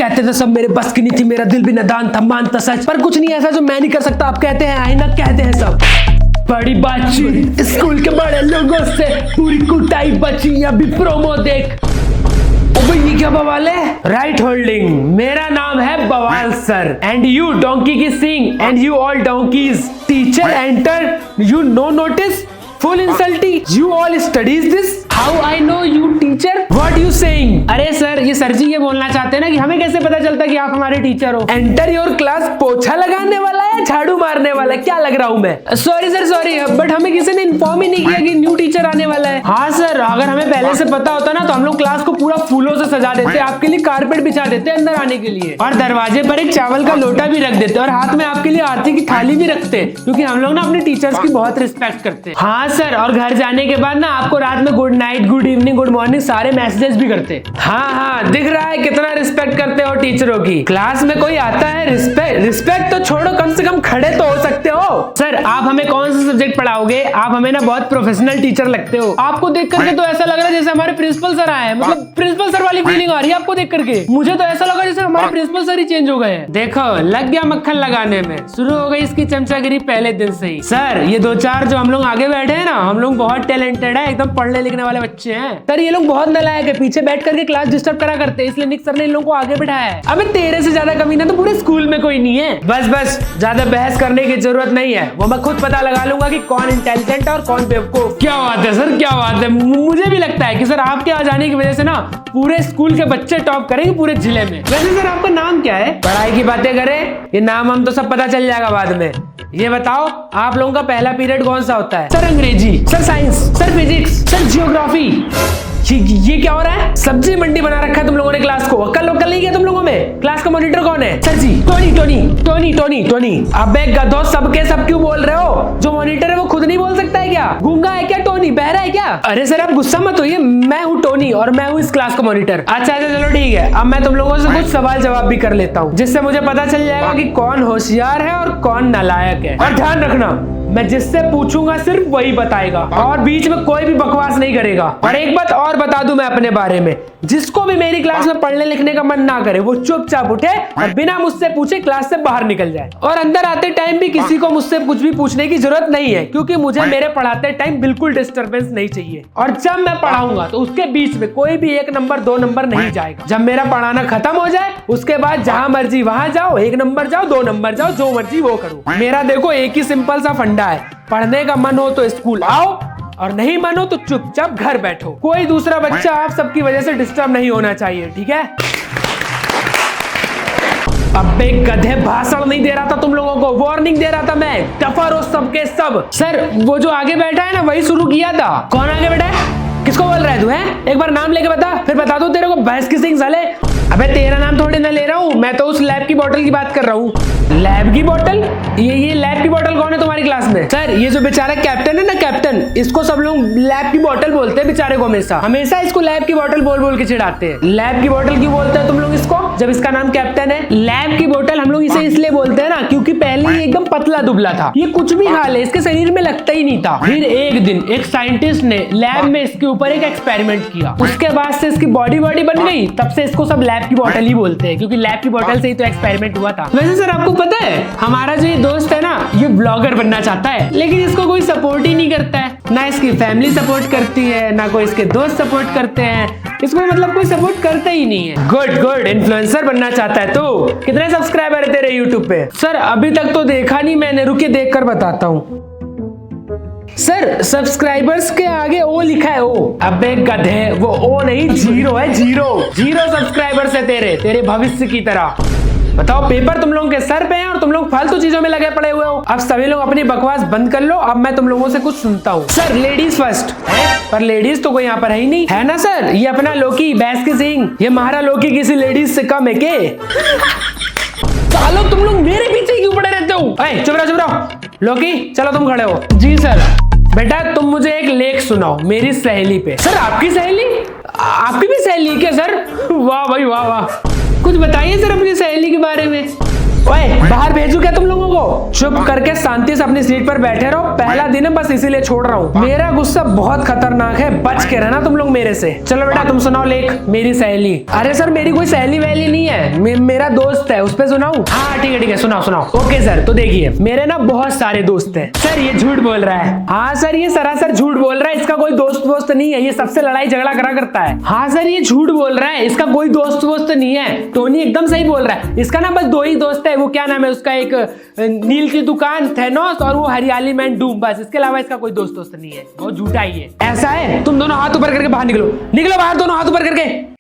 कहते थे सब मेरे बस की नहीं थी, मेरा दिल भी नादान था, मानता सच पर कुछ नहीं ऐसा जो मैं नहीं कर सकता। आप कहते हैं आईना, कहते हैं सब बड़ी बातचीत स्कूल के बड़े लोगों से, पूरी कुटाई बची अभी प्रोमो देख। ये क्या बवाल है? राइट होल्डिंग, मेरा नाम है बवाल सर एंड यू डोंकी की सिंग and you all donkeys teacher enter you know notice full इंसल्टी you all studies this how I know you teacher what you saying. अरे सर, ये सर जी ये बोलना चाहते हैं ना कि हमें कैसे पता चलता कि आप हमारे टीचर हो। एंटर योर क्लास पोछा लगाने वाला है, झाड़ू मारने वाला है, क्या लग रहा हूँ मैं? सॉरी सर सॉरी, बट हमें किसी ने इन्फॉर्म ही नहीं किया कि न्यू टीचर आने वाला है। हाँ सर, अगर हमें पहले से पता होता ना तो हम लोग क्लास को पूरा फूलों से सजा देते, आपके लिए कारपेट बिछा देते अंदर आने के लिए, और दरवाजे पर एक चावल का लोटा भी रख देते और हाथ में आपके लिए आरती की थाली भी रखते, क्योंकि हम लोग ना अपने टीचर्स की बहुत रिस्पेक्ट करते हैं। हाँ सर, और घर जाने के बाद ना आपको रात में good night, good evening, good morning सारे मैसेजेस भी करते। हाँ हाँ, दिख रहा है कितना रिस्पेक्ट करते हो टीचरों की। क्लास में कोई आता है, रिस्पेक्ट तो छोड़ो, कम से कम खड़े तो हो सकते हो। सर, आप हमें कौन सा सब्जेक्ट पढ़ाओगे? आप हमें ना बहुत प्रोफेशनल टीचर लगते हो। आपको देख करके तो ऐसा लग रहा है जैसे हमारे प्रिंसिपल सर आए हैं, मतलब प्रिंसिपल सर वाली फीलिंग आ रही है आपको देख करके। मुझे तो ऐसा लगा जैसे हमारे प्रिंसिपल सर ही चेंज हो गए हैं। देखो, लग गया मक्खन लगाने में, शुरू हो गई इसकी चमचागिरी पहले दिन से ही। सर, ये दो चार जो हम लोग आगे बैठे हैं ना, हम लोग बहुत टैलेंटेड है, एकदम पढ़ने लिखने वाले बच्चे हैं। सर, ये लोग बहुत नालायक है, पीछे बैठ करके क्लास डिस्टर्ब करा करते हैं, इसलिए निक सर ने इन लोगों को आगे बिठाया है। अबे तेरे से ज्यादा कमीना तो पूरे स्कूल में कोई नहीं है। बस बस, ज्यादा बहस करने की जरूरत नहीं है, वो मैं खुद पता लगा लूंगा कि कौन इंटेलिजेंट है और कौन बेवकूफ। क्या बात है सर, क्या बात है। मुझे भी लगता है कि सर आपके आ जाने की वजह से ना पूरे स्कूल के बच्चे टॉप करेंगे पूरे जिले में। वैसे सर आपका नाम क्या है? पढ़ाई की बातें करें, ये नाम हम तो सब पता चल जाएगा बाद में। ये बताओ, आप लोगों का पहला पीरियड कौन सा होता है? सर अंग्रेजी, sir science, sir physics, sir geography. ये क्या हो रहा है? सब्जी मंडी बना रखा है तुम लोगों ने क्लास को। अक्ल वक्ल नहीं किया तुम लोगों में? क्लास का मॉनिटर कौन है? Sir ji, Tony Tony Tony Tony Tony. अबे गधो, सबके सब क्यों बोल रहे हो? जो मॉनिटर है वो खुद नहीं बोल सकता है क्या? गूंगा है क्या टोनी? बहरा है क्या? अरे सर, आप गुस्सा मत होइए, मैं हूँ टोनी और मैं हूँ इस क्लास का मॉनिटर। अच्छा चलो ठीक है, अब मैं तुम लोगों से कुछ सवाल जवाब भी कर लेता हूँ, जिससे मुझे पता चल जाएगा कि कौन होशियार है और कौन नालायक है। और ध्यान रखना, मैं जिससे पूछूंगा सिर्फ वही बताएगा और बीच में कोई भी बकवास नहीं करेगा। और एक बात और बता दूं मैं अपने बारे में, जिसको भी मेरी क्लास में पढ़ने लिखने का मन ना करे वो चुपचाप उठे और बिना मुझसे पूछे क्लास से बाहर निकल जाए। और अंदर आते टाइम भी किसी को मुझसे कुछ भी पूछने की जरूरत नहीं है, क्योंकि मुझे मेरे पढ़ाते टाइम बिल्कुल डिस्टर्बेंस नहीं चाहिए। और जब मैं पढ़ाऊंगा तो उसके बीच में कोई भी 1 नंबर 2 नंबर नहीं जाएगा। जब मेरा पढ़ाना खत्म हो जाए उसके बाद जहां मर्जी वहां जाओ, 1 नंबर जाओ, 2 नंबर जाओ, जो मर्जी वो करो। मेरा देखो एक ही सिंपल सा फंडा है, पढ़ने का मन हो तो स्कूल आओ और नहीं मन हो तो चुपचाप घर बैठो। कोई दूसरा बच्चा आप सबकी वजह से डिस्टर्ब नहीं होना चाहिए, ठीक है? अबे गधे, भाषण नहीं दे रहा था तुम लोगों को, वार्निंग दे रहा था मैं। टफर हो सबके सब। सर, वो जो आगे बैठा है ना वही शुरू किया था। कौन आगे बैठा है? किसको बोल रहा है तू? है एक बार नाम लेके बता, फिर बता दो तेरे को भैंस की सिंग साले। अबे तेरा नाम थोड़ी ना ले रहा हूँ मैं, तो उस लैब की बोतल की बात कर रहा हूँ। लैब की बोतल? ये लैब की बोतल कौन है तुम्हारी क्लास में? सर, ये जो बेचारा कैप्टन है ना, कैप्टन, इसको सब लोग लैब की बोतल बोलते हैं बेचारे को। हमेशा इसको लैब की बोतल बोल बोल के चिढ़ाते हैं। लैब की बोतल क्यों बोलते हैं तुम लोग इसको, जब इसका नाम कैप्टन है? लैब की बोतल हम लोग इसे इसलिए बोलते हैं ना क्योंकि पहले ही एकदम पतला दुबला था, ये कुछ भी खा ले इसके शरीर में लगता ही नहीं था। फिर एक दिन एक साइंटिस्ट ने लैब में इसके ऊपर एक एक्सपेरिमेंट किया, उसके बाद से इसकी बॉडी बन गई। तब से इसको सब लैब की बोतल ही बोलते हैं, क्योंकि लैब की बोतल से ही तो एक्सपेरिमेंट हुआ था। वैसे सर आपको पता है, हमारा जो ये दोस्त है ना, ये ब्लॉगर बनना चाहता है, लेकिन इसको कोई सपोर्ट ही नहीं करता है। ना इसकी फैमिली सपोर्ट करती है, ना कोई इसके दोस्त सपोर्ट करते हैं, इसको मतलब कोई सपोर्ट करता ही नहीं है। गुड, इन्फ्लुएंसर बनना चाहता है तो। कितने सब्सक्राइबर है तेरे यूट्यूब पे? सर, अभी तक तो देखा नहीं मैंने, रुके देख कर बताता हूँ। सर, सब्सक्राइबर्स के आगे ओ लिखा है, ओ। अबे गधे, वो ओ नहीं, जीरो है, जीरो सब्सक्राइबर्स है तेरे भविष्य की तरह। बताओ, पेपर तुम लोगों के सर पे है और तुम लोग फालतू चीजों में लगे पड़े हुए हो। अब सभी लोग अपनी बकवास बंद कर लो, अब मैं तुम लोगों से कुछ सुनता हूँ। सर, लेडीज फर्स्ट है, पर लेडीज तो कोई यहाँ पर है ही नहीं, है ना सर? ये अपना लोकी, भैंस की सिंग, ये महारा लोकी किसी लेडीज से कम है के? सालो, तुम लोग मेरे पीछे क्यों पड़े रहते हो? चुप रहो। लोकी, चलो तुम खड़े हो। जी सर। बेटा, तुम मुझे एक लेख सुनाओ मेरी सहेली पे। सर, आपकी सहेली? आपकी भी सहेली क्या सर? वाह भाई वाह। कुछ बताइए सर अपनी सहेली के बारे में। ओए बाहर भेजू क्या तुम लोगों को? चुप करके शांति से अपनी सीट पर बैठे रहो, पहला दिन है बस इसीलिए छोड़ रहा हूँ। मेरा गुस्सा बहुत खतरनाक है, बच के रहना तुम लोग मेरे से। चलो बेटा तुम सुनाओ लेख, मेरी सहेली। अरे सर मेरी कोई सहेली वहेली नहीं है, मेरा दोस्त है, उस पे सुनाऊं? हाँ ठीक है सुनाओ सुनाओ। ओके सर, तो देखिए मेरे ना बहुत सारे दोस्त हैं। सर ये झूठ बोल रहा है। हाँ सर ये सरासर झूठ बोल रहा है, इसका कोई दोस्त वोस्त नहीं है, ये सबसे लड़ाई झगड़ा करा करता है। हाँ सर ये झूठ बोल रहा है, इसका कोई दोस्त वोस्त नहीं है। टोनी एकदम सही बोल रहा है, इसका ना बस 2 ही दोस्त है। वो क्या नाम है उसका, एक नील की दुकान थेनोस और वो हरियाली मैन डूम, बस इसके अलावा इसका कोई दोस्त वोस्त नहीं है। बहुत झूठा ही है। ऐसा है? तुम दोनों हाथ ऊपर करके बाहर निकलो, निकलो बाहर दोनों हाथ ऊपर करके।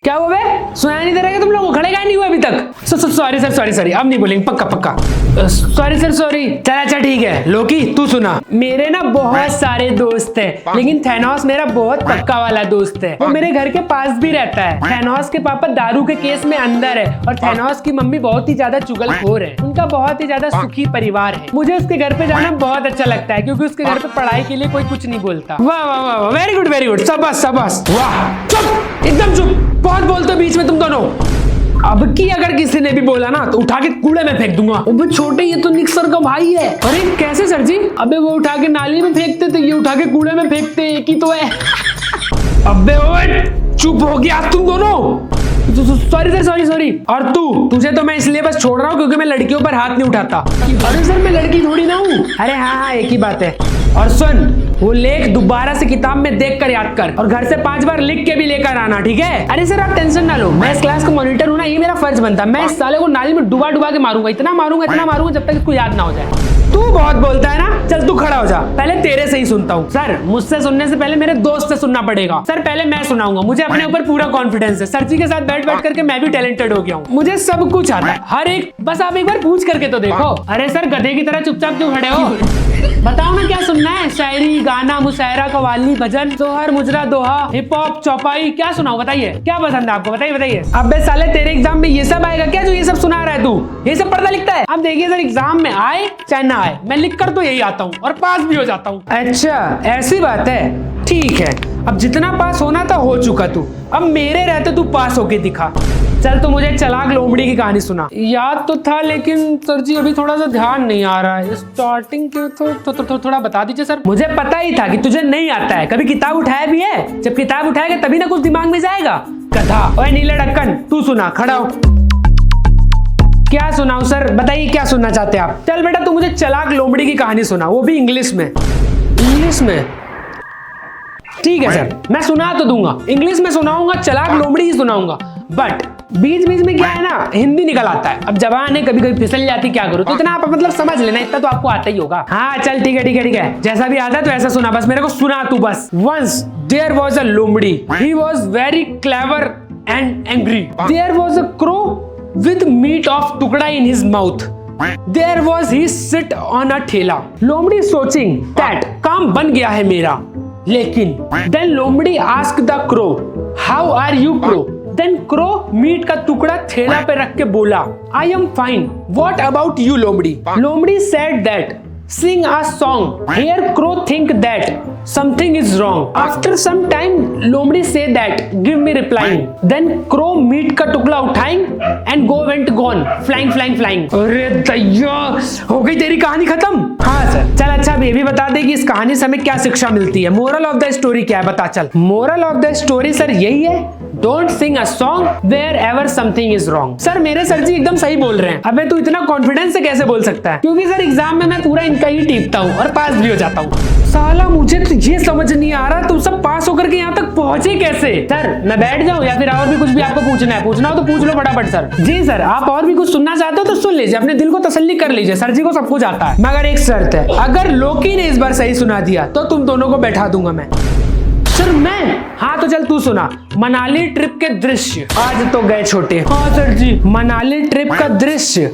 क्या हुआ बे? सुनाई नहीं दे रहा है तुम लोगों को? खड़े नहीं हुए अभी तक? सॉरी सर सॉरी, अब नहीं बोलेंगे पक्का पक्का। Sorry sir sorry. चल अच्छा ठीक है। लोकी तू सुना। मेरे ना बहुत सारे दोस्त हैं, लेकिन थेनोस मेरा बहुत पक्का वाला दोस्त है। वो मेरे घर के पास भी रहता है। थेनोस के पापा दारू के केस में अंदर है और थेनोस की मम्मी बहुत ही ज्यादा चुगलखोर है। उनका बहुत ही ज्यादा सुखी परिवार है। मुझे उसके घर पे जाना बहुत अच्छा लगता है, क्योंकि उसके घर पे पढ़ाई के लिए कोई कुछ नहीं बोलता। वाह वाह वाह, वेरी गुड, शाबाश शाबाश। वाह चुप, एकदम चुप, बहुत बोलते हो बीच में तुम दोनों। अब की अगर किसी ने भी बोला ना तो उठा के कूड़े में फेंक दूंगा। अबे छोटे ये तो निक सर का भाई है। अरे कैसे सर जी? अबे वो उठा के नाली में फेंकते थे, ये उठा के कूड़े में फेंकते, एक ही तो है। अबे ओए चुप हो गया तुम दोनों। Sorry sir sorry. और तुझे तो मैं इसलिए बस छोड़ रहा हूँ क्योंकि मैं लड़कियों पर हाथ नहीं उठाता। अरे सर मैं लड़की थोड़ी ना हूँ। अरे हाँ एक ही बात है। और सुन, वो लेख दोबारा से किताब में देख कर याद कर और घर से 5 बार लिख के भी लेकर आना, ठीक है? अरे सर आप टेंशन ना लो, मैं इस क्लास का मॉनिटर हूँ ना, ये मेरा फर्ज बनता है। मैं इस साले को नाली में डुबा के मारूंगा, इतना मारूंगा जब तक इसको याद ना हो जाए। तू बहुत बोलता है ना, चल तू खड़ा हो जा, पहले तेरे से ही सुनता हूँ। सर मुझसे सुनने से पहले मेरे दोस्त से सुनना पड़ेगा। सर पहले मैं सुनाऊंगा, मुझे अपने ऊपर पूरा कॉन्फिडेंस है। सर जी के साथ बैठ करके मैं भी टैलेंटेड हो गया हूँ, मुझे सब कुछ आता है, हर एक। बस आप एक बार पूछ करके तो देखो। अरे सर गधे की तरह चुपचाप क्यों खड़े हो? बताओ ना क्या सुनना है? शायरी, गाना, मुशायरा, कव्वाली, भजन, जोहर, मुजरा, दोहा, हिप हॉप, चौपाई, क्या सुनाओ बताइए? क्या पसंद है आपको? बताइए। अबे साले तेरे एग्जाम में ये सब आएगा क्या जो ये सब सुना रहा है तू? ये सब पढ़ता लिखता है? अब देखिए सर एग्जाम में आए चाहे ना आए, मैं लिख कर तो यही आता हूँ और पास भी हो जाता हूँ। अच्छा ऐसी बात है, ठीक है। अब जितना पास होना था हो चुका तू, अब मेरे रहते तू पास होके दिखा। चल तो मुझे चलाक लोमड़ी की कहानी सुना। याद तो था लेकिन सर जी अभी थोड़ा सा ध्यान नहीं आ रहा है। स्टार्टिंग के थोड़ा बता दीजिए सर। मुझे पता ही था कि तुझे नहीं आता है, कभी किताब उठाया भी है? जब किताब उठाएगा तभी ना कुछ दिमाग में जाएगा। गधा। ओए नीले ढक्कन तू सुना, खड़ा हो। क्या सुनाऊं सर? बताइए क्या सुनना चाहते हैं आप? चल बेटा तू मुझे चलाक लोमड़ी की कहानी सुना, वो भी इंग्लिश में। इंग्लिश में? ठीक है सर, मैं सुना तो दूंगा, इंग्लिश में सुनाऊंगा, चलाक लोमड़ी ही सुनाऊंगा। बट बीच में क्या है ना, हिंदी निकल आता है। अब जबान है कभी कभी फिसल जाती, क्या करूं? तो इतना आप मतलब समझ लेना, इतना तो आपको आता ही होगा। हाँ चल ठीक है, जैसा भी आता है तो ऐसा सुना, बस मेरे को सुना तू बस। Once there was a लोमड़ी, he was very clever and angry. There was a crow with meat of टुकड़ा in his mouth. There was he sit on a ठेला. लोमड़ी सोचिंग that काम बन गया है मेरा, लेकिन then लोमड़ी asked the crow, how are you crow? Then crow meat का टुकड़ा ठेला पे रख के बोला, I am fine. What about you लोमड़ी? लोमड़ी said that sing a song. Here crow think that something is wrong. After some time लोमड़ी say that give me replying. Then crow meat का टुकड़ा उठाई and go went gone flying. अरे दैया, हो गई तेरी कहानी खत्म? हाँ सर। चल अच्छा अब ये भी बता दे कि इस कहानी से हमें क्या शिक्षा मिलती है? मोरल ऑफ द स्टोरी क्या है बता चल। Moral of the story sir यही है, don't sing a song wherever something is wrong. Sir मेरे सर जी एकदम सही बोल रहे हैं। अबे तू इतना कॉन्फिडेंस से कैसे बोल सकता है? क्योंकि सर एग्जाम में मैं पूरा इनका ही टीपता हूँ और पास भी हो जाता हूँ। साला मुझे तो ये समझ नहीं आ रहा तुम सब पास होकर के यहाँ तक पहुंचे कैसे? सर मैं बैठ जाऊँ या फिर और भी कुछ भी आपको पूछना हो तो पूछ लो फटाफट सर। जी सर, आप और भी कुछ सुनना चाहते हो तो सुन लीजिए, अपने दिल को तसल्ली कर लीजिए, सर जी को सब कुछ आता है। मगर एक शर्त है, अगर लोकी ने इस बार सही सुना दिया तो तुम दोनों को बैठा दूंगा मैं। सर मैं? हाँ तो चल तू सुना। मनाली ट्रिप के दृश्य। आज तो गए छोटे। हाँ सर जी। मनाली ट्रिप का दृश्य,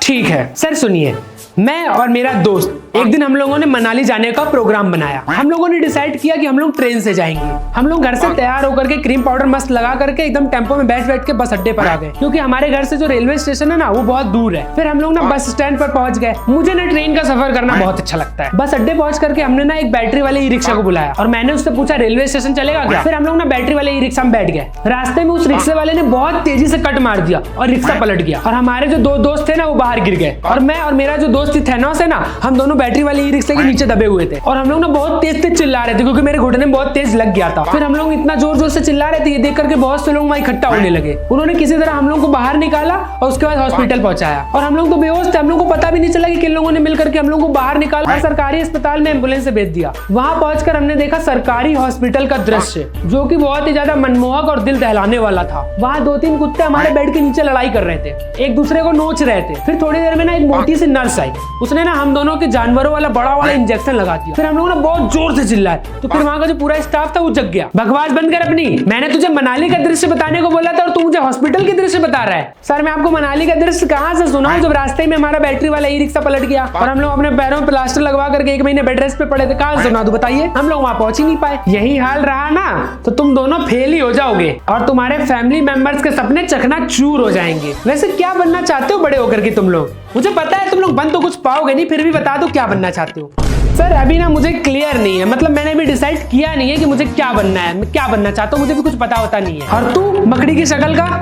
ठीक है सर सुनिए। मैं और मेरा दोस्त एक दिन हम लोगों ने मनाली जाने का प्रोग्राम बनाया। हम लोगों ने डिसाइड किया कि हम लोग ट्रेन से जाएंगे। हम लोग घर से तैयार होकर के क्रीम पाउडर मस्त लगा करके एकदम टेम्पो में बैठ के बस अड्डे पर आ गए, क्योंकि हमारे घर से जो रेलवे स्टेशन है ना वो बहुत दूर है। फिर हम लोग ना बस स्टैंड पर पहुंच गए। मुझे ना ट्रेन का सफर करना बहुत अच्छा लगता है। बस अड्डे पहुंच करके हमने ना एक बैटरी वाले ई रिक्शा को बुलाया और मैंने उससे पूछा रेलवे स्टेशन चलेगा क्या। फिर हम लोग ना बैटरी वाले ई रिक्शा में बैठ गए। रास्ते में उस रिक्शे वाले ने बहुत तेजी से कट मार दिया और रिक्शा पलट गया और हमारे जो दो दोस्त थे ना वो बाहर गिर गए। और मैं और मेरा जो दोस्त थैनोस है ना, हम दोनों बैटरी वाले ई रिक्शा के नीचे दबे हुए थे और हम लोग ना बहुत तेज चिल्ला रहे थे, क्योंकि मेरे घुटने में बहुत तेज लग गया था। फिर हम लोग इतना जोर जोर से चिल्ला रहे थे, ये देख करके बहुत से लोग वहां इकट्ठा होने लगे। उन्होंने किसी तरह हम लोग को बाहर निकाला और उसके बाद हॉस्पिटल पहुंचाया। और हम लोग तो बेहोश थे, हम लोग को पता भी नहीं चला कि किन लोगों ने मिलकर के हम लोग को बाहर निकाला और सरकारी अस्पताल में एम्बुलेंस से भेज दिया। वहां पहुंचकर हमने देखा सरकारी हॉस्पिटल का दृश्य, जो कि बहुत ही ज्यादा मनमोहक और दिल दहलाने वाला था। वहां 2-3 कुत्ते हमारे बेड के नीचे लड़ाई कर रहे थे, एक दूसरे को नोच रहे थे। फिर थोड़ी देर में ना एक मोटी सी नर्स आई, उसने ना हम दोनों के जानवरों वाला बड़ा वाला इंजेक्शन लगा दिया। फिर हम लोग ना बहुत जोर से चिल्लाए, तो फिर वहां का जो पूरा स्टाफ था वो जग गया। बकवास बंद कर अपनी, मैंने तुझे मनाली का दृश्य बताने को बोला था और तू मुझे हॉस्पिटल के दृश्य बता रहा है। सर मैं आपको मनाली का दृश्य कहां से सुनाऊं, जब रास्ते में हमारा बैटरी वाला ई रिक्शा पलट गया और हम लोग अपने पैरों में प्लास्टर लगवा करके 1 महीने बेड रेस्ट पे पड़े थे। कहां सुना दूं बताइए, हम लोग वहां पहुंच ही नहीं पाए। यही हाल रहा ना तो तुम दोनों फेल ही हो जाओगे और तुम्हारे फैमिली मेंबर्स के सपने चकनाचूर हो जाएंगे। वैसे क्या बनना चाहते हो बड़े होकर के तुम लोग? मुझे पता है तुम लोग बन तो कुछ पाओगे नहीं, फिर भी बता दो क्या बनना चाहते हो। सर अभी ना मुझे क्लियर नहीं है, मतलब मैंने भी डिसाइड किया नहीं है कि मुझे क्या बनना है, मैं क्या बनना चाहता हूँ, मुझे भी कुछ पता होता नहीं है। और तू मकड़ी की शक्ल का?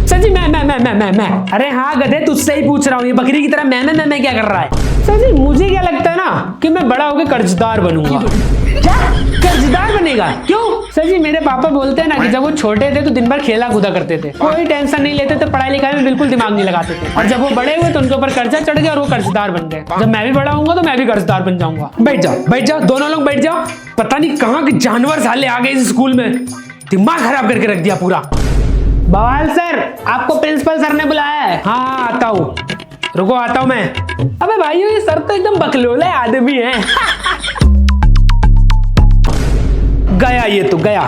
सर जी मैं अरे हाँ गधे, तुझसे ही पूछ रहा हूँ, ये बकरी की तरह मैं क्या कर रहा है? सर जी मुझे क्या लगता है ना कि मैं बड़ा होकर कर्जदार बनूंगा। क्या कर्जदार बनेगा? क्यों? सर जी मेरे पापा बोलते हैं ना कि जब वो छोटे थे तो दिन भर खेला कूदा करते थे, कोई टेंशन नहीं लेते थे, पढ़ाई लिखाई में बिल्कुल दिमाग नहीं लगाते थे, और जब वो बड़े हुए तो उनके ऊपर कर्जा चढ़ गया और वो कर्जदार बन गए। जब मैं भी बड़ा होऊंगा तो मैं भी कर्जदार बन जाऊंगा। बैठ जाओ दोनों लोग बैठ जाओ। पता नहीं कहाँ के जानवर साले आ गए इस स्कूल में, दिमाग खराब करके रख दिया पूरा। बवाल सर आपको प्रिंसिपल सर ने बुलाया है। हाँ आता हूँ, रुको आता हूँ मैं। अबे भाइयों ये सर तो एकदम बकलोला आदमी है। गया ये तो गया।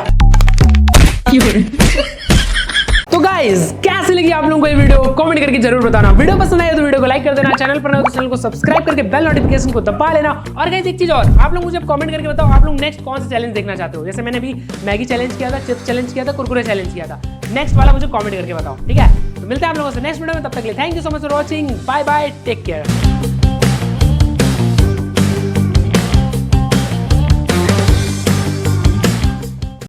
तो गाइस कैसे लगी आप लोगों को ये वीडियो, कमेंट करके जरूर बताना। वीडियो पसंद आए तो वीडियो को लाइक कर देना, चैनल पर नए हो तो चैनल को सब्सक्राइब करके बेल नोटिफिकेशन को दबा लेना। और गाइस एक चीज और, आप लोग मुझे कमेंट करके बताओ आप लोग नेक्स्ट कौन सा चैलेंज देखना चाहते हो। जैसे मैंने भी मैगी चैलेंज किया था, चिप्स चैलेंज किया था, कुरकुरे चैलेंज किया था, नेक्स्ट वाला मुझे कमेंट करके बताओ, ठीक है? तो मिलते हैं आप लोगों से नेक्स्ट वीडियो में, तब तक के लिए thank you so much for watching, bye bye, take care.